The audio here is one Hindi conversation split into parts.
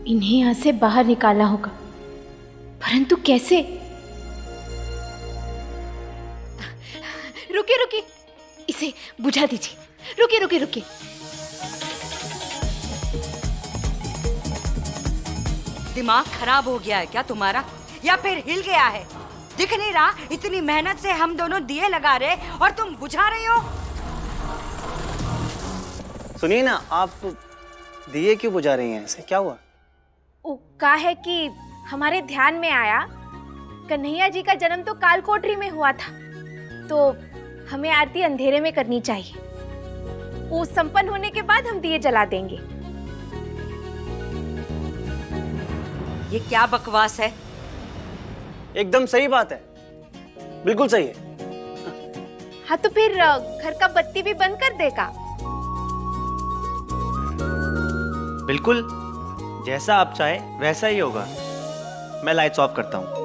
इन्हें यहाँ से बाहर निकालना होगा, परंतु कैसे? रुकिए रुकिए, इसे बुझा दीजिए। रुकिए रुकिए रुकिए। दिमाग खराब हो गया है क्या तुम्हारा, या फिर हिल गया है? दिख नहीं रहा? इतनी मेहनत से हम दोनों दिए लगा रहे और तुम बुझा रही हो। सुनिए ना, आप दिए क्यों बुझा रही हैं? ऐसे क्या हुआ? का है कि हमारे ध्यान में आया कन्हैया जी का जन्म तो कालकोठरी में हुआ था, तो हमें आरती अंधेरे में करनी चाहिए। वो संपन्न होने के बाद हम दिए जला देंगे। ये क्या बकवास है? एकदम सही बात है, बिल्कुल सही है। हाँ तो फिर घर का बत्ती भी बंद कर देगा। बिल्कुल, जैसा आप चाहे वैसा ही होगा। मैं लाइट्स ऑफ करता हूँ।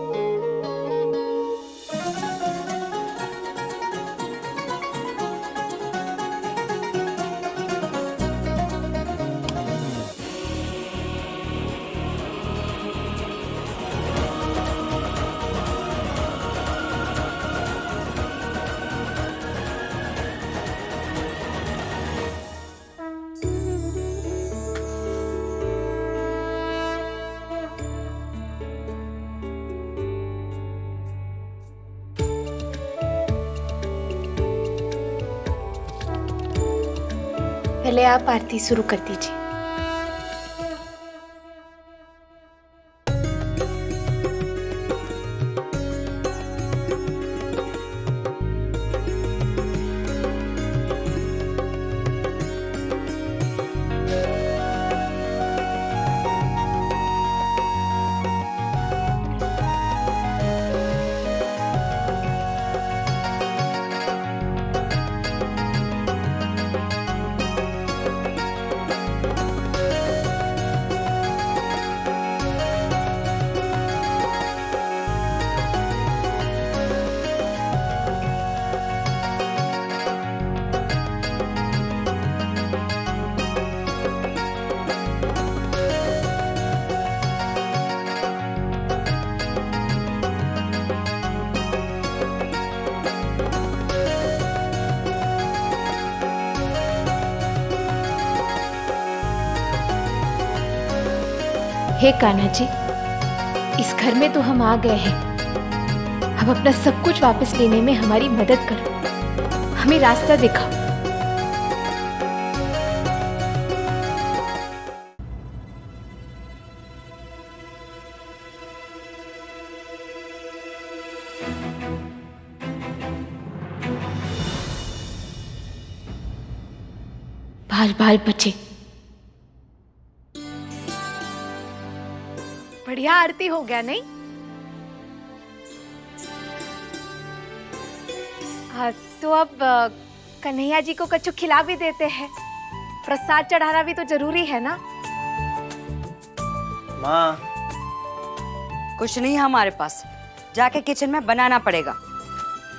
पहले आप आरती शुरू कर दीजिए। हे कान्हा जी, इस घर में तो हम आ गए हैं। अब अपना सब कुछ वापस लेने में हमारी मदद करो, हमें रास्ता दिखाओ। बाल बाल बचे। बढ़िया आरती हो गया नहीं? हाँ, तो अब कन्हैया जी को कच्चू खिला भी देते हैं। प्रसाद चढ़ाना भी तो जरूरी है ना। माँ, कुछ नहीं है हमारे पास, जाके किचन में बनाना पड़ेगा।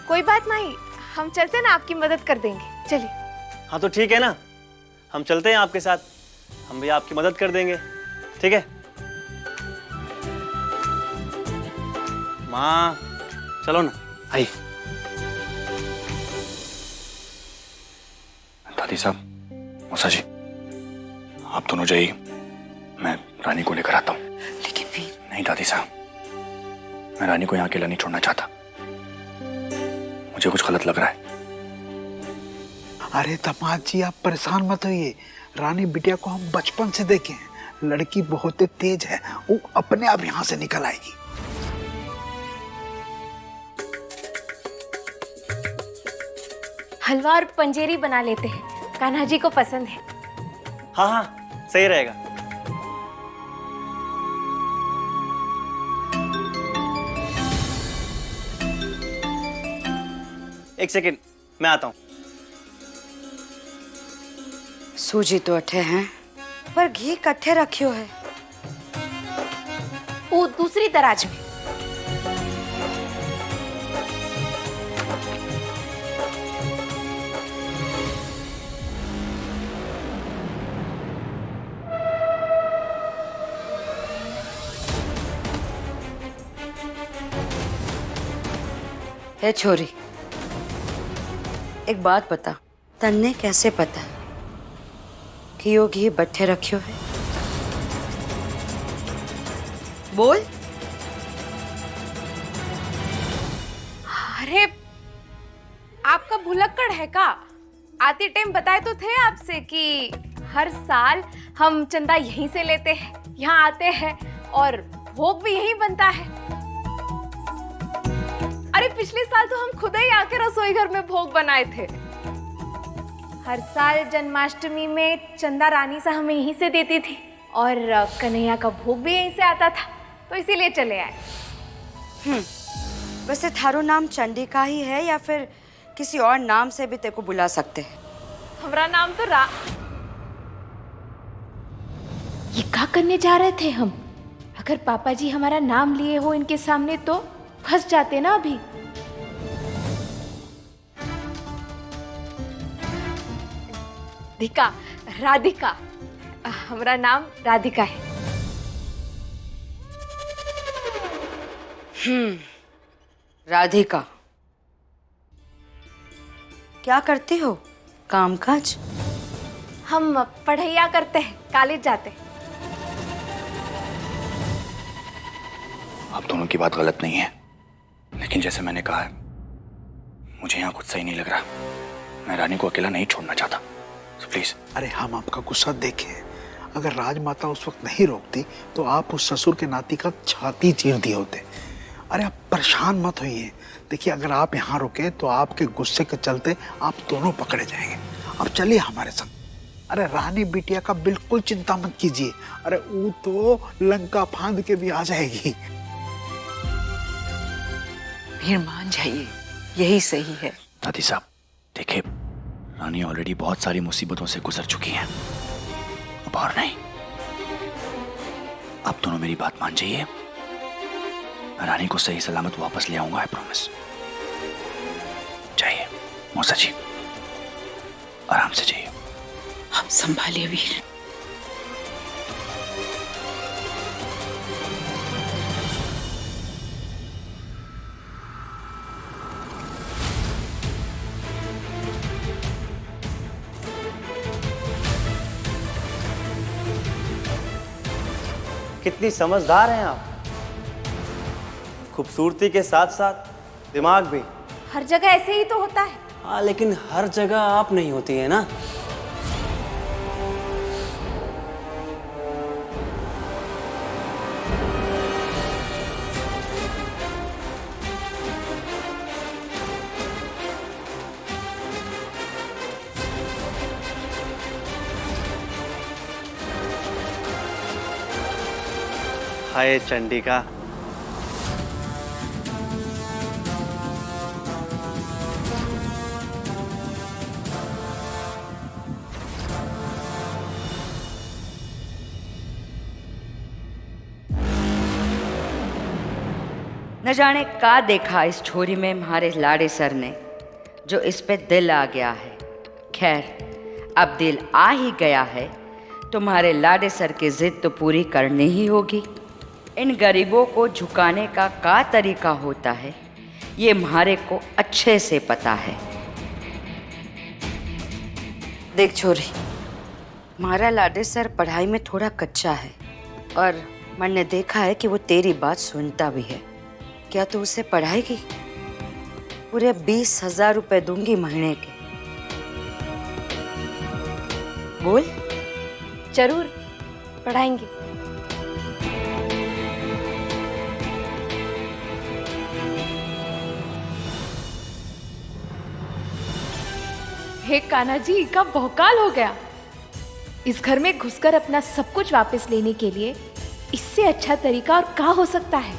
कोई बात नहीं, हम चलते ना, आपकी मदद कर देंगे। चलिए। हाँ तो ठीक है ना, हम चलते हैं आपके साथ, हम भी आपकी मदद कर देंगे, ठीक है? माँ चलो ना, आइए। दादी साहब, मौसा जी, आप दोनों जाइए, मैं रानी को लेकर आता हूँ। लेकिन फिर नहीं दादी साहब, मैं रानी को यहाँ अकेला नहीं छोड़ना चाहता। मुझे कुछ गलत लग रहा है। अरे दामाद जी, आप परेशान मत होइए। रानी बिटिया को हम बचपन से देखे हैं, लड़की बहुत तेज है, वो अपने आप यहाँ से निकल आएगी। हलवा और पंजेरी बना लेते हैं, कान्हा जी को पसंद है। हाँ हाँ, सही रहेगा। एक सेकेंड, मैं आता हूँ। सूजी तो अठे हैं, पर घी कट्ठे रखियो है। वो दूसरी दराज में। हे छोरी, एक बात बता, तन्ने कैसे पता कि यो घी बट्ठे रखियो है? बोल। अरे आपका भुलक्कड़ है का? आते टाइम बताए तो थे आपसे कि हर साल हम चंदा यहीं से लेते हैं, यहाँ आते हैं और भोग भी यहीं बनता है। अरे पिछले साल तो हम खुद ही आके रसोई घर में भोग बनाए थे। हर साल जन्माष्टमी में चंदा रानी सा हमें यहीं से देती थी और कन्हैया का भोग भी यहीं से आता था, तो इसीलिए चले आए। वैसे थारो नाम चंडिका ही है या फिर किसी और नाम से भी तेको बुला सकते हैं? हमारा नाम तो ये क्या करने जा रहे थे हम? अगर पापा जी हमारा नाम लिए हो इनके सामने तो फंस जाते ना अभी। राधिका, राधिका, हमारा नाम राधिका है। राधिका, क्या करती हो? कामकाज? हम पढ़ाइया करते हैं, कॉलेज जाते हैं। आप दोनों की बात गलत नहीं है, लेकिन जैसे मैंने कहा है, मुझे यहाँ कुछ सही नहीं लग रहा। मैं रानी को अकेला नहीं छोड़ना चाहता, so प्लीज। अरे हम आपका गुस्सा देखें, अगर राजमाता उस वक्त नहीं रोकती तो आप उस ससुर के नाती का छाती चीर दिए होते। अरे आप परेशान मत होइए। देखिए, अगर आप यहाँ रुके तो आपके गुस्से के चलते आप दोनों पकड़े जाएंगे। अब चलिए हमारे संग। अरे रानी बिटिया का बिल्कुल चिंता मत कीजिए। अरे वो तो लंका फांद के भी आ जाएगी। फिर मान जाइए, यही सही है। दादी साहब देखिए, रानी ऑलरेडी बहुत सारी मुसीबतों से गुजर चुकी हैं, अब और नहीं। आप दोनों मेरी बात मान जाइए, मैं रानी को सही सलामत वापस ले आऊंगा, आई प्रॉमिस। जाइए मौसा जी, आराम से जाइए। हम संभालिए वीर। कितनी समझदार हैं आप। खूबसूरती के साथ साथ दिमाग भी। हर जगह ऐसे ही तो होता है। हाँ, लेकिन हर जगह आप नहीं होती है ना। हाय चंडिका, न जाने का देखा इस छोरी में हमारे लाड़े सर ने, जो इस पे दिल आ गया है। खैर, अब दिल आ ही गया है, तुम्हारे लाड़े सर की जिद तो पूरी करनी ही होगी। इन गरीबों को झुकाने का तरीका होता है, ये हमारे को अच्छे से पता है। देख छोरी, हमारा लाडे सर पढ़ाई में थोड़ा कच्चा है और मैंने देखा है कि वो तेरी बात सुनता भी है। क्या तू उसे पढ़ाएगी? पूरे 20,000 रुपए दूंगी महीने के। बोल। जरूर पढ़ाएंगे। हे कान्हा जी, का भौकाल हो गया। इस घर में घुसकर अपना सब कुछ वापस लेने के लिए इससे अच्छा तरीका और क्या हो सकता है?